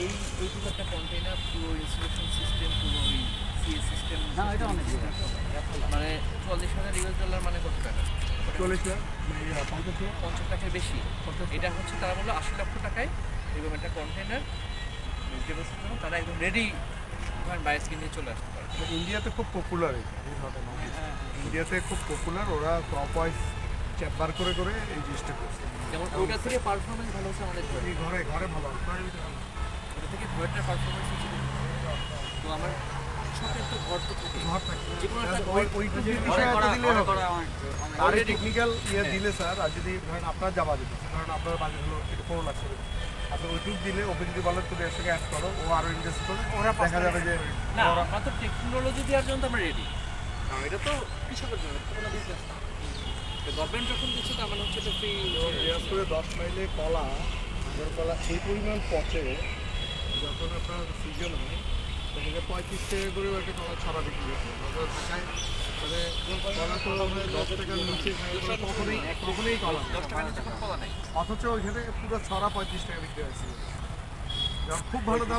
এইটুকু একটা কন্টেইনার পুরো ইনস্টলেশন সিস্টেম পুরো ওই সিএস সিস্টেম না এটা অনেক মানে $40,000 মানে কত টাকা? 40 লাখ 50 লাখ 50 লাখের বেশি। এটা হচ্ছে তারা বললো 80 লক্ষ টাকায় এরকম একটা কন্টেইনার ভেজিটেবলসের জন্য তারা একদম রেডি ধরেন বায়াসকে নিয়ে চলে আসতে পারে। ইন্ডিয়াতে খুব পপুলার এই ঘটনা। ইন্ডিয়াতে খুব পপুলার, ওরা ক্রপ ওয়াইজ চ্যাম্বার করে করে এই জিনিসটা করছে। যেমন ওটা থেকে পারফরমেন্স ভালো হচ্ছে আমাদের ঘরে, এই ঘরে ঘরে ভালো ওটা থেকে ঘরটার পারফরমেন্স হচ্ছে তো আমার শখের তো ঘর তো থাকে ঘর থাকে যে কোনো একটা ঘর ওইটুকু ঘরে বিষয় করা দিলে ঘরে হবে। করা আর টেকনিক্যাল ইয়ে দিলে স্যার, আর যদি ধরেন আপনার যাওয়া যেত, কারণ আপনার বাজেট হলো এটা 15 লাখ করে, আপনি ওইটুকু দিলে ওকে যদি বলেন তুমি এর সঙ্গে অ্যাড করো, ও আরও ইনভেস্ট করে, ওরা দেখা যাবে যে না আমরা তো টেকনোলজি দেওয়ার জন্য তো আমরা রেডি। কারণ এটা তো কৃষকের জন্য, এটা তো কোনো বিজনেস না। গভর্নমেন্ট যখন দিচ্ছে তার মানে হচ্ছে এটা ফ্রি। বিরাজ করে 10 মাইলে কলা, আগের কলা এই পরিমাণ পচে, যখন আপনার সিজন হয় সেখানে 35 টাকা করে একটা কলা ছড়া বিক্রি করছে। ঢাকায় মানে কলা তো 10 টাকার নিচে কখনোই কলা 10 টাকা নিচে কোনো কলা নেই। অথচ ওইখানে পুরো ছড়া 35 টাকা বিক্রি হয়েছিল। খুব ভালো দাম।